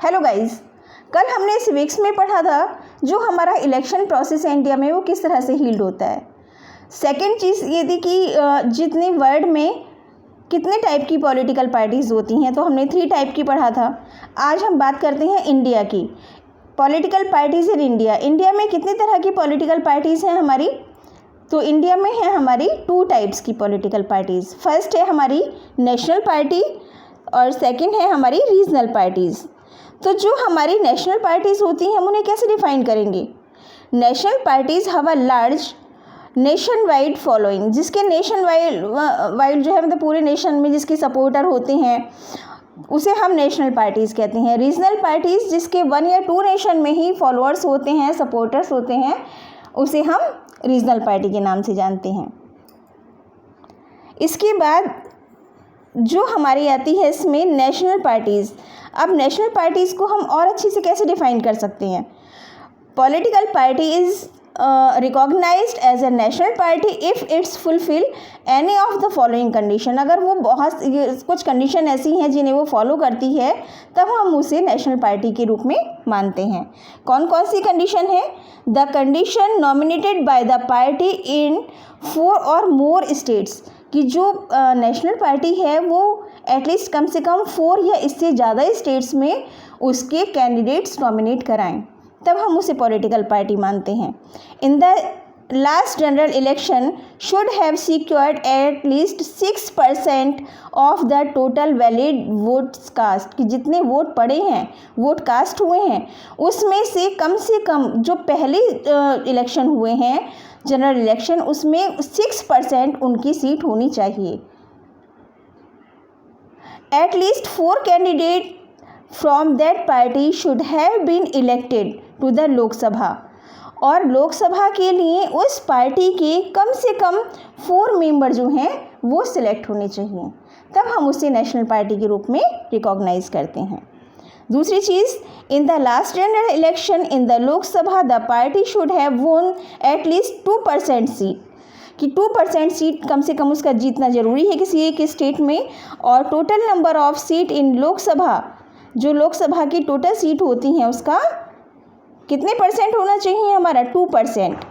Hello guys, कल हमने civics में पढ़ा था जो हमारा इलेक्शन प्रोसेस है इंडिया में वो किस तरह से हील्ड होता है। सेकंड चीज़ ये थी कि जितने वर्ल्ड में कितने टाइप की पॉलिटिकल पार्टीज़ होती हैं, तो हमने 3 टाइप की पढ़ा था। आज हम बात करते हैं इंडिया की political parties in India. India में कितनी तरह की पॉलिटिकल पार्टीज़ हैं हमारी? तो इंडिया में है हमारी 2 टाइप्स की पॉलिटिकल पार्टीज़। फर्स्ट है हमारी नेशनल पार्टी और सेकंड है हमारी रीजनल पार्टीज़। तो जो हमारी नेशनल पार्टीज़ होती हैं हम उन्हें कैसे डिफाइन करेंगे? National parties have a large nation wide following, जिसके नेशन वाइड जो है मतलब पूरे नेशन में जिसके सपोर्टर होते हैं उसे हम नेशनल पार्टीज़ कहते हैं। रीजनल पार्टीज़ जिसके 1 या 2 नेशन में ही फॉलोअर्स होते हैं, सपोर्टर्स होते हैं, उसे हम रीजनल पार्टी के नाम से जानते हैं। इसके बाद जो हमारी आती है इसमें नेशनल पार्टीज़। अब नेशनल पार्टीज़ को हम और अच्छे से कैसे डिफाइन कर सकते हैं? Political party is recognised as a national party if it's fulfil any of the following condition. अगर वो कुछ कंडीशन ऐसी हैं जिन्हें वो फॉलो करती है तब हम उसे नेशनल पार्टी के रूप में मानते हैं। कौन कौन सी कंडीशन है? The condition nominated by the party इन 4 और मोर स्टेट्स, कि जो नेशनल पार्टी है वो एटलीस्ट कम से कम 4 या इससे ज़्यादा स्टेट्स में उसके कैंडिडेट्स नॉमिनेट कराएं, तब हम उसे पॉलिटिकल पार्टी मानते हैं। In the last general election should have secured at least 6% of the total valid votes cast, कि जितने वोट पड़े हैं, वोट कास्ट हुए हैं, उसमें से कम जो पहले इलेक्शन हुए हैं जनरल इलेक्शन, उसमें 6% उनकी सीट होनी चाहिए। At least 4 candidate from that party should have been elected to the Lok Sabha, और लोकसभा के लिए उस पार्टी के कम से कम 4 मेंबर जो हैं वो सिलेक्ट होने चाहिए, तब हम उसे नेशनल पार्टी के रूप में रिकॉग्नाइज करते हैं। दूसरी चीज़, in the last general election in the Lok Sabha the party should have won at least 2% seat, कि 2% सीट कम से कम उसका जीतना जरूरी है किसी एक स्टेट में, और टोटल नंबर ऑफ सीट इन लोकसभा, जो लोकसभा की टोटल सीट होती हैं उसका कितने परसेंट होना चाहिए हमारा? 2%।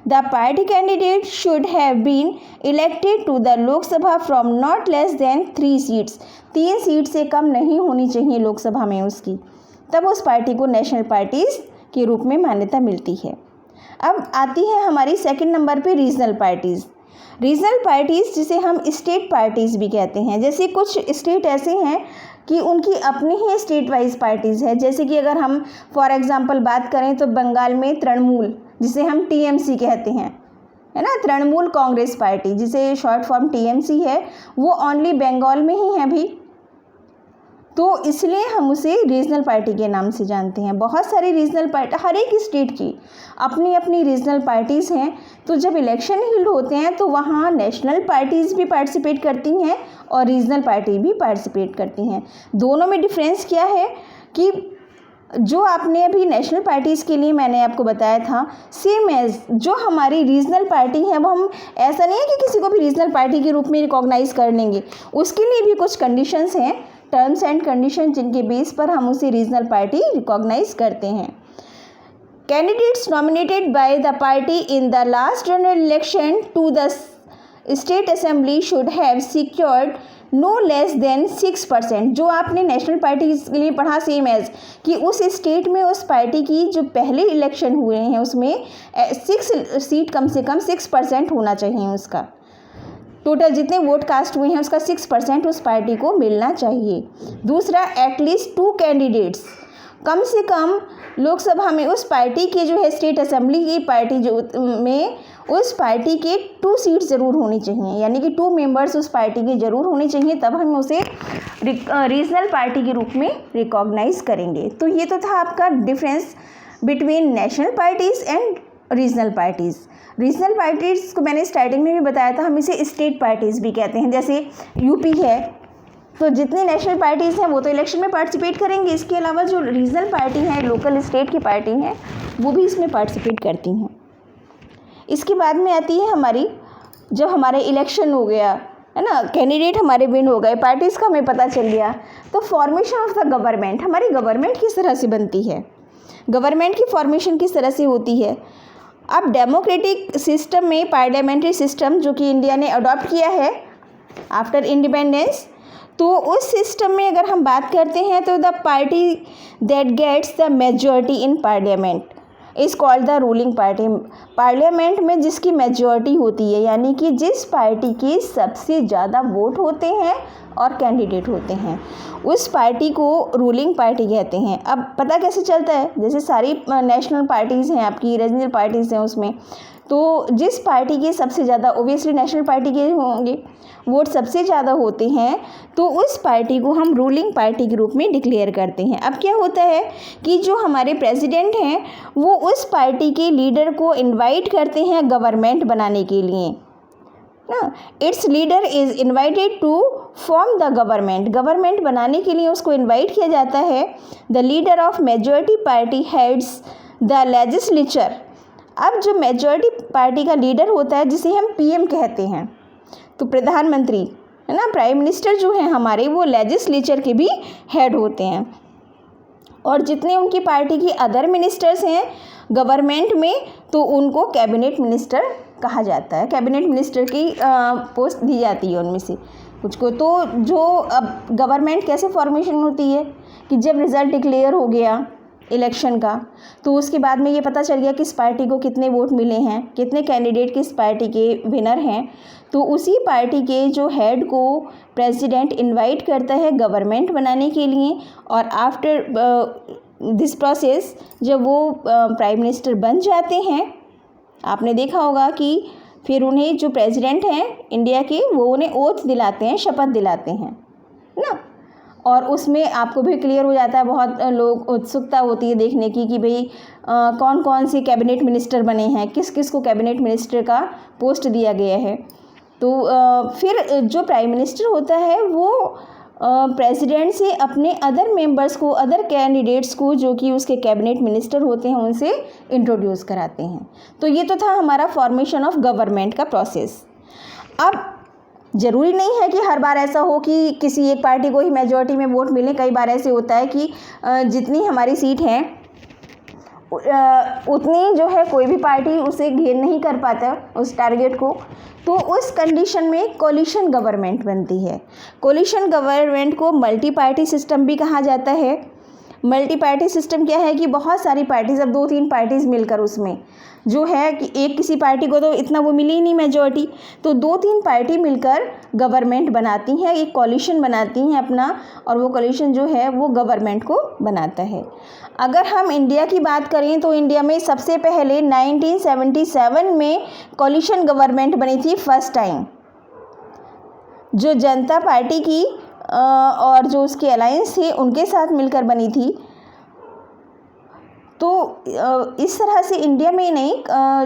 The party candidate should have been elected to the Lok Sabha from not less than 3 seats, 3 seat से कम नहीं होनी चाहिए लोकसभा में उसकी, तब उस पार्टी को नेशनल पार्टीज़ के रूप में मान्यता मिलती है। अब आती है हमारी सेकंड नंबर पे रीजनल पार्टीज़। रीजनल पार्टीज़ जिसे हम स्टेट पार्टीज़ भी कहते हैं। जैसे कुछ स्टेट ऐसे हैं कि उनकी अपनी ही स्टेट वाइज पार्टीज़ है। जैसे कि अगर हम फॉर एग्जांपल बात करें तो बंगाल में तृणमूल, जिसे हम टीएमसी कहते हैं, है ना, तृणमूल कांग्रेस पार्टी, जिसे शॉर्ट फॉर्म टीएमसी है, वो ओनली बंगाल में ही है भी, तो इसलिए हम उसे रीजनल पार्टी के नाम से जानते हैं। बहुत सारी रीजनल पार्टी, हर एक स्टेट की अपनी अपनी रीजनल पार्टीज़ हैं। तो जब इलेक्शन हील्ड होते हैं तो वहाँ नेशनल पार्टीज़ भी पार्टिसिपेट करती हैं और रीजनल पार्टी भी पार्टिसिपेट करती हैं। दोनों में डिफरेंस क्या है कि जो आपने अभी नेशनल पार्टीज़ के लिए मैंने आपको बताया था, सेम एज जो हमारी रीजनल पार्टी है, वो हम ऐसा नहीं है कि किसी को भी रीजनल पार्टी के रूप में रिकॉग्नाइज़ कर लेंगे, उसके लिए भी कुछ कंडीशंस हैं, टर्म्स एंड कंडीशन, जिनके बेस पर हम उसे रीजनल पार्टी रिकॉग्नाइज करते हैं। Candidates nominated by the party in the last general election to the state assembly should have secured no less than 6%। जो आपने नेशनल पार्टी के लिए पढ़ा सेम एज कि उस स्टेट में उस पार्टी की जो पहले इलेक्शन हुए हैं उसमें 6 सीट कम से कम 6% होना चाहिए, उसका टोटल जितने वोट कास्ट हुए हैं उसका 6% उस पार्टी को मिलना चाहिए। दूसरा, एटलीस्ट 2 कैंडिडेट्स, कम से कम लोकसभा में उस पार्टी के जो है स्टेट असेंबली की पार्टी जो में उस पार्टी के 2 सीट ज़रूर होनी चाहिए, यानी कि 2 मेंबर्स उस पार्टी के ज़रूर होने चाहिए, तब हम उसे रीजनल पार्टी के रूप में रिकॉग्नाइज करेंगे। तो ये तो था आपका difference between national parties and regional parties. Regional parties को मैंने स्टार्टिंग में भी बताया था, हम इसे स्टेट पार्टीज़ भी कहते हैं। जैसे यूपी है तो जितनी नेशनल पार्टीज़ हैं वो तो इलेक्शन में पार्टिसिपेट करेंगे, इसके अलावा जो रीजनल पार्टी हैं, लोकल स्टेट की पार्टी हैं, वो भी इसमें पार्टिसिपेट करती हैं। इसके बाद में आती है हमारी, जब हमारे इलेक्शन हो गया है ना, कैंडिडेट हमारे विन हो गए, पार्टीज़ का हमें पता चल गया। तो फॉर्मेशन ऑफ द गवर्नमेंट, हमारी गवर्नमेंट किस तरह से बनती है, गवर्नमेंट की फॉर्मेशन किस तरह से होती है। अब डेमोक्रेटिक सिस्टम में पार्लियामेंट्री सिस्टम जो कि इंडिया ने अडॉप्ट किया है आफ्टर इंडिपेंडेंस, तो उस सिस्टम में अगर हम बात करते हैं तो the party that gets the majority in parliament is called the ruling party. Parliament में जिसकी मेजॉरिटी होती है, यानी कि जिस पार्टी के सबसे ज़्यादा वोट होते हैं और कैंडिडेट होते हैं, उस पार्टी को रूलिंग पार्टी कहते हैं। अब पता कैसे चलता है, जैसे सारी नेशनल पार्टीज़ हैं आपकी, रीजनल पार्टीज़ हैं उसमें, तो जिस पार्टी के सबसे ज़्यादा, ओबियसली नेशनल पार्टी के होंगे, वोट सबसे ज़्यादा होते हैं, तो उस पार्टी को हम रूलिंग पार्टी के रूप में डिक्लेयर करते हैं। अब क्या होता है कि जो हमारे प्रेसिडेंट हैं वो उस पार्टी के लीडर को इनवाइट करते हैं गवर्नमेंट बनाने के लिए ना। Its leader is invited to form the government, government बनाने के लिए उसको इनवाइट किया जाता है। The leader of majority party heads the legislature. अब जो मेजॉरिटी पार्टी का लीडर होता है, जिसे हम पीएम कहते हैं, तो प्रधानमंत्री, है ना, प्राइम मिनिस्टर जो हैं हमारे, वो लेजिस्लेचर के भी हेड होते हैं। और जितने उनकी पार्टी की अदर मिनिस्टर्स हैं गवर्नमेंट में, तो उनको कैबिनेट मिनिस्टर कहा जाता है। कैबिनेट मिनिस्टर की पोस्ट दी जाती है उनमें से कुछ को। तो जो अब गवर्नमेंट कैसे फॉर्मेशन होती है कि जब रिज़ल्ट डिक्लेयर हो गया इलेक्शन का, तो उसके बाद में ये पता चल गया किस पार्टी को कितने वोट मिले हैं, कितने कैंडिडेट किस पार्टी के विनर हैं, तो उसी पार्टी के जो हेड को प्रेसिडेंट इनवाइट करता है गवर्नमेंट बनाने के लिए। और आफ्टर दिस प्रोसेस, जब वो प्राइम मिनिस्टर बन जाते हैं, आपने देखा होगा कि फिर उन्हें जो प्रेसिडेंट हैं इंडिया के, वो उन्हें ओथ दिलाते हैं, शपथ दिलाते हैं ना। और उसमें आपको भी क्लियर हो जाता है, बहुत लोग उत्सुकता होती है देखने की कि भाई कौन कौन से कैबिनेट मिनिस्टर बने हैं, किस किस को कैबिनेट मिनिस्टर का पोस्ट दिया गया है। तो फिर जो प्राइम मिनिस्टर होता है वो प्रेसिडेंट से अपने अदर मेंबर्स को, अदर कैंडिडेट्स को, जो कि उसके कैबिनेट मिनिस्टर होते हैं, उनसे इंट्रोड्यूस कराते हैं। तो ये तो था हमारा फॉर्मेशन ऑफ गवर्नमेंट का प्रोसेस। अब ज़रूरी नहीं है कि हर बार ऐसा हो कि किसी एक पार्टी को ही मेजॉरिटी में वोट मिले। कई बार ऐसे होता है कि जितनी हमारी सीट हैं उतनी जो है कोई भी पार्टी उसे गेन नहीं कर पाता उस टारगेट को। तो उस कंडीशन में कोलिशन गवर्नमेंट बनती है। कोलिशन गवर्नमेंट को मल्टी पार्टी सिस्टम भी कहा जाता है। मल्टी पार्टी सिस्टम क्या है कि बहुत सारी पार्टीज़, अब 2-3 पार्टीज़ मिलकर उसमें जो है कि एक किसी पार्टी को तो इतना वो मिली ही नहीं मेजॉरिटी, तो 2-3 पार्टी मिलकर गवर्नमेंट बनाती हैं, एक कोलिशन बनाती हैं अपना, और वो कोलिशन जो है वो गवर्नमेंट को बनाता है। अगर हम इंडिया की बात करें तो इंडिया में सबसे पहले 1977 में कोलिशन गवर्नमेंट बनी थी फर्स्ट टाइम, जो जनता पार्टी की और जो उसके अलायंस थे उनके साथ मिलकर बनी थी। तो इस तरह से इंडिया में ही नहीं,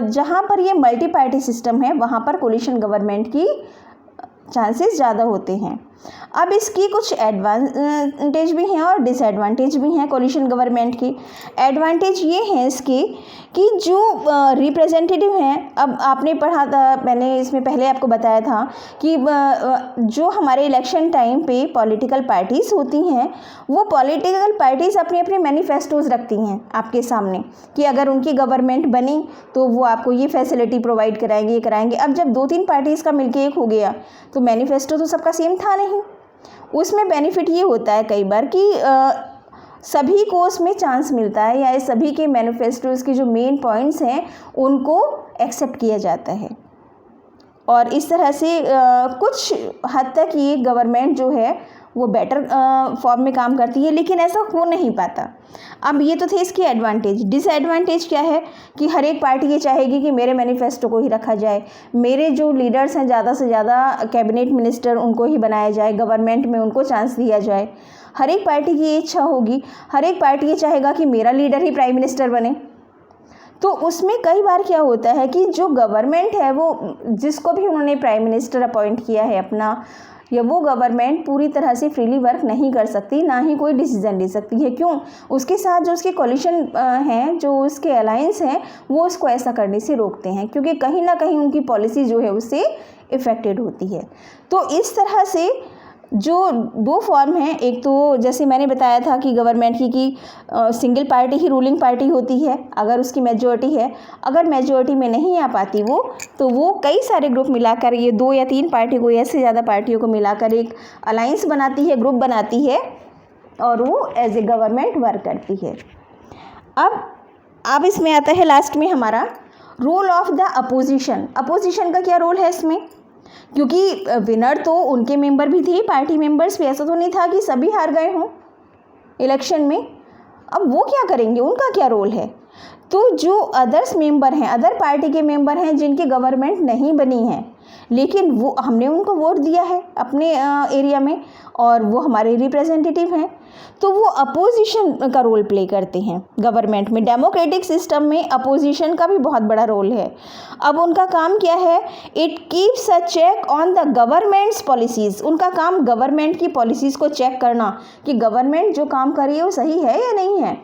जहाँ पर ये मल्टी पार्टी सिस्टम है वहाँ पर कोलिशन गवर्नमेंट की चांसेस ज़्यादा होते हैं। अब इसकी कुछ एडवांटेज भी हैं और डिसएडवांटेज भी हैं कोलिशन गवर्नमेंट की। एडवांटेज ये हैं इसके कि जो रिप्रेजेंटेटिव हैं, अब आपने पढ़ा था, मैंने इसमें पहले आपको बताया था कि जो हमारे इलेक्शन टाइम पे पॉलिटिकल पार्टीज़ होती हैं, वो पॉलिटिकल पार्टीज़ अपने अपने मैनिफेस्टोज़ रखती हैं आपके सामने कि अगर उनकी गवर्नमेंट बनी तो वो आपको ये फैसिलिटी प्रोवाइड कराएंगे, ये कराएंगे। अब जब 2-3 पार्टीज़ का मिलके एक हो गया तो मैनिफेस्टो तो सबका सेम था नहीं। उसमें बेनिफिट ये होता है कई बार कि सभी को उसमें चांस मिलता है, या सभी के मैनिफेस्टोज़ के जो मेन पॉइंट्स हैं उनको एक्सेप्ट किया जाता है, और इस तरह से कुछ हद तक ये गवर्नमेंट जो है वो बेटर फॉर्म में काम करती है, लेकिन ऐसा हो नहीं पाता। अब ये तो थे इसके एडवांटेज। डिसएडवांटेज क्या है कि हर एक पार्टी ये चाहेगी कि मेरे मैनिफेस्टो को ही रखा जाए, मेरे जो लीडर्स हैं ज़्यादा से ज़्यादा कैबिनेट मिनिस्टर उनको ही बनाया जाए, गवर्नमेंट में उनको चांस दिया जाए। हर एक पार्टी की ये इच्छा होगी, हर एक पार्टी ये चाहेगा कि मेरा लीडर ही प्राइम मिनिस्टर बने। तो उसमें कई बार क्या होता है कि जो गवर्नमेंट है वो, जिसको भी उन्होंने प्राइम मिनिस्टर अपॉइंट किया है अपना, या वो गवर्नमेंट पूरी तरह से फ्रीली वर्क नहीं कर सकती, ना ही कोई डिसीजन ले सकती है। क्यों? उसके साथ जो उसके कोलिशन हैं, जो उसके अलायंस हैं, वो उसको ऐसा करने से रोकते हैं, क्योंकि कहीं ना कहीं उनकी पॉलिसी जो है उससे इफ़ेक्टेड होती है। तो इस तरह से जो दो फॉर्म हैं, एक तो जैसे मैंने बताया था कि गवर्नमेंट की सिंगल पार्टी ही रूलिंग पार्टी होती है अगर उसकी मेजॉरिटी है। अगर मेजॉरिटी में नहीं आ पाती वो, तो वो कई सारे ग्रुप मिलाकर, ये 2 या 3 पार्टी को या इससे ज़्यादा पार्टियों को मिलाकर एक अलाइंस बनाती है, ग्रुप बनाती है और वो एज ए गवर्नमेंट वर्क करती है। अब इसमें आता है लास्ट में हमारा role of the opposition. Opposition का क्या रोल है इसमें, क्योंकि विनर तो उनके मेंबर भी थे, पार्टी मेंबर्स भी, ऐसा तो नहीं था कि सभी हार गए हों इलेक्शन में। अब वो क्या करेंगे, उनका क्या रोल है। तो जो अदर्स मेंबर हैं, अदर पार्टी के मेंबर हैं जिनकी गवर्नमेंट नहीं बनी है, लेकिन वो हमने उनको वोट दिया है अपने एरिया में और वो हमारे रिप्रेजेंटेटिव हैं, तो वो अपोजिशन का रोल प्ले करते हैं गवर्नमेंट में। डेमोक्रेटिक सिस्टम में अपोजिशन का भी बहुत बड़ा रोल है। अब उनका काम क्या है, it keeps a check on the government's policies. उनका काम गवर्नमेंट की पॉलिसीज़ को चेक करना कि गवर्नमेंट जो काम कर रही है वो सही है या नहीं है।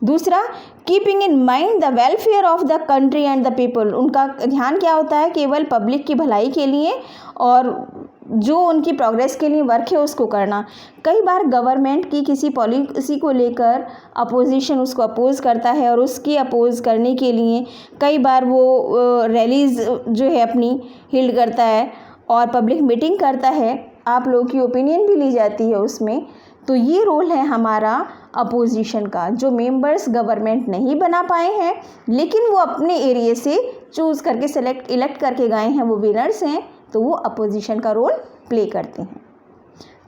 दूसरा, keeping in mind the welfare of the country and the people. उनका ध्यान क्या होता है, केवल पब्लिक की भलाई के लिए और जो उनकी प्रोग्रेस के लिए वर्क है उसको करना। कई बार गवर्नमेंट की किसी पॉलिसी को लेकर अपोजिशन उसको अपोज़ करता है और उसकी अपोज़ करने के लिए कई बार वो रैलीज़ जो है अपनी हिल्ड करता है और पब्लिक मीटिंग करता है, आप लोगों की ओपिनियन भी ली जाती है उसमें। तो ये रोल है हमारा अपोजिशन का। जो मेंबर्स गवर्नमेंट नहीं बना पाए हैं लेकिन वो अपने एरिया से चूज़ करके इलेक्ट करके गए हैं, वो विनर्स हैं, तो वो अपोजिशन का रोल प्ले करते हैं।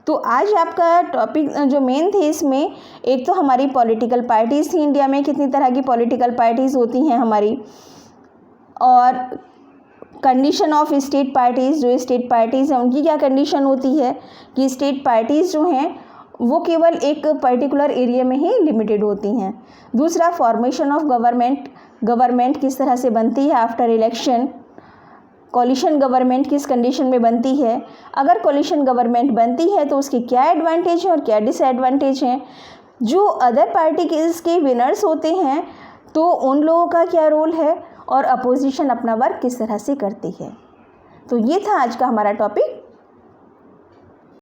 तो आज आपका टॉपिक जो मेन थे इसमें, एक तो हमारी पॉलिटिकल पार्टीज़ थी इंडिया में, कितनी तरह की पॉलिटिकल पार्टीज़ होती हैं हमारी, और कंडीशन ऑफ स्टेट पार्टीज़। जो स्टेट पार्टीज़ हैं उनकी क्या कंडीशन होती है कि स्टेट पार्टीज़ जो हैं वो केवल एक पर्टिकुलर एरिया में ही लिमिटेड होती हैं। दूसरा, फॉर्मेशन ऑफ गवर्नमेंट किस तरह से बनती है आफ्टर इलेक्शन। कोलिशन गवर्नमेंट किस कंडीशन में बनती है, अगर कोलिशन गवर्नमेंट बनती है तो उसके क्या एडवांटेज हैं और क्या डिसएडवांटेज हैं। जो अदर पार्टी के विनर्स होते हैं तो उन लोगों का क्या रोल है और अपोजिशन अपना वर्क किस तरह से करती है। तो ये था आज का हमारा टॉपिक।